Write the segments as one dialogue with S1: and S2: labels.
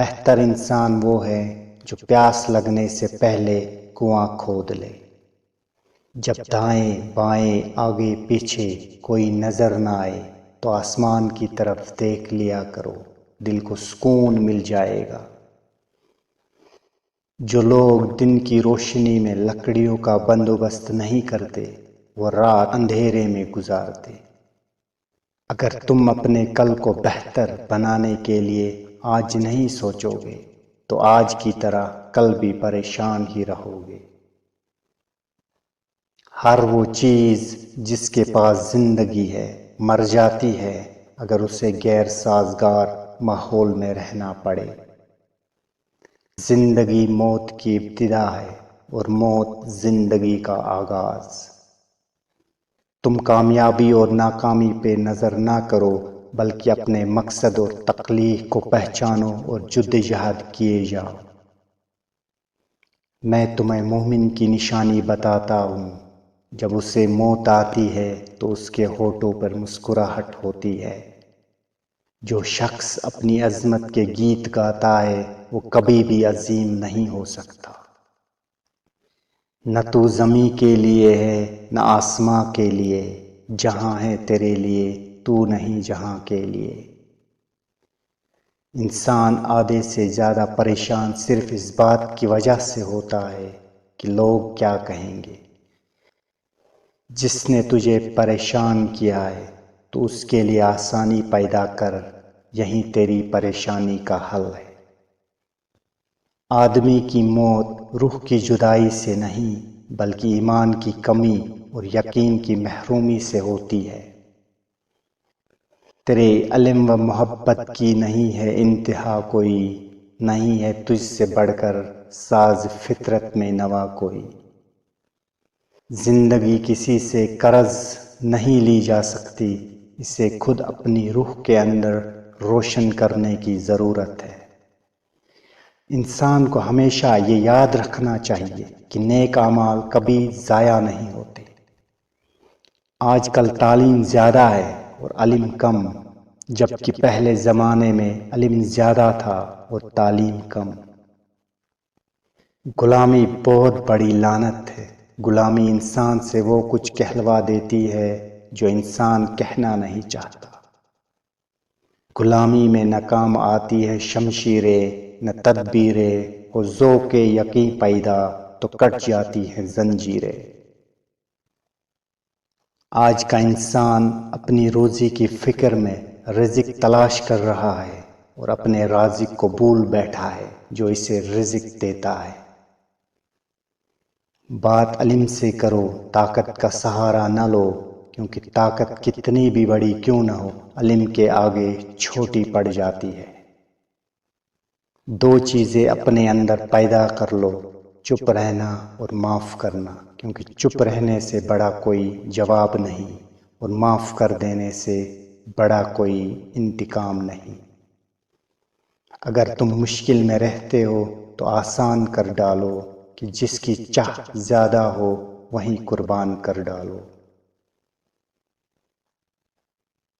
S1: بہتر انسان وہ ہے جو پیاس لگنے سے پہلے کنواں کھود لے۔ جب دائیں بائیں آگے پیچھے کوئی نظر نہ آئے تو آسمان کی طرف دیکھ لیا کرو، دل کو سکون مل جائے گا۔ جو لوگ دن کی روشنی میں لکڑیوں کا بندوبست نہیں کرتے وہ رات اندھیرے میں گزارتے۔ اگر تم اپنے کل کو بہتر بنانے کے لیے آج نہیں سوچو گے تو آج کی طرح کل بھی پریشان ہی رہو گے۔ ہر وہ چیز جس کے پاس زندگی ہے مر جاتی ہے اگر اسے غیر سازگار ماحول میں رہنا پڑے۔ زندگی موت کی ابتدا ہے اور موت زندگی کا آغاز۔ تم کامیابی اور ناکامی پہ نظر نہ کرو بلکہ اپنے مقصد اور تخلیق کو پہچانو اور جدوجہد کیے جاؤ۔ میں تمہیں مومن کی نشانی بتاتا ہوں، جب اسے موت آتی ہے تو اس کے ہونٹوں پر مسکراہٹ ہوتی ہے۔ جو شخص اپنی عظمت کے گیت گاتا ہے وہ کبھی بھی عظیم نہیں ہو سکتا۔ نہ تو زمیں کے لیے ہے نہ آسماں کے لیے، جہاں ہے تیرے لیے تو نہیں جہاں کے لیے۔ انسان آدھے سے زیادہ پریشان صرف اس بات کی وجہ سے ہوتا ہے کہ لوگ کیا کہیں گے۔ جس نے تجھے پریشان کیا ہے تو اس کے لیے آسانی پیدا کر، یہی تیری پریشانی کا حل ہے۔ آدمی کی موت روح کی جدائی سے نہیں بلکہ ایمان کی کمی اور یقین کی محرومی سے ہوتی ہے۔ تیرے علم و محبت کی نہیں ہے انتہا کوئی، نہیں ہے تجھ سے بڑھ کر ساز فطرت میں نوا کوئی۔ زندگی کسی سے قرض نہیں لی جا سکتی، اسے خود اپنی روح کے اندر روشن کرنے کی ضرورت ہے۔ انسان کو ہمیشہ یہ یاد رکھنا چاہیے کہ نیک اعمال کبھی ضائع نہیں ہوتے۔ آج کل تعلیم زیادہ ہے اور علم کم، جبکہ پہلے زمانے میں علم زیادہ تھا اور تعلیم کم۔ غلامی بہت بڑی لعنت ہے۔ غلامی انسان سے وہ کچھ کہلوا دیتی ہے جو انسان کہنا نہیں چاہتا۔ غلامی میں نہ کام آتی ہے شمشیریں نہ تدبیریں، ہو ذوق یقین پیدا تو کٹ جاتی ہیں زنجیریں۔ آج کا انسان اپنی روزی کی فکر میں رزق تلاش کر رہا ہے اور اپنے رازق کو بھول بیٹھا ہے جو اسے رزق دیتا ہے۔ بات علم سے کرو، طاقت کا سہارا نہ لو، کیونکہ طاقت کتنی بھی بڑی کیوں نہ ہو علم کے آگے چھوٹی پڑ جاتی ہے۔ دو چیزیں اپنے اندر پیدا کر لو، چپ رہنا اور معاف کرنا، کیونکہ چپ رہنے سے بڑا کوئی جواب نہیں اور معاف کر دینے سے بڑا کوئی انتقام نہیں۔ اگر تم مشکل میں رہتے ہو تو آسان کر ڈالو کہ جس کی چاہ زیادہ ہو وہیں قربان کر ڈالو۔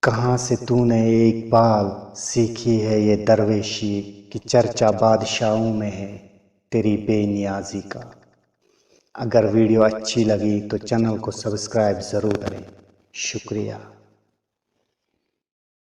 S1: کہاں سے تو نے اقبال سیکھی ہے یہ درویشی کہ چرچا بادشاہوں میں ہے تیری بے نیازی کا۔ اگر ویڈیو اچھی لگی تو چینل کو سبسکرائب ضرور کریں۔ شکریہ۔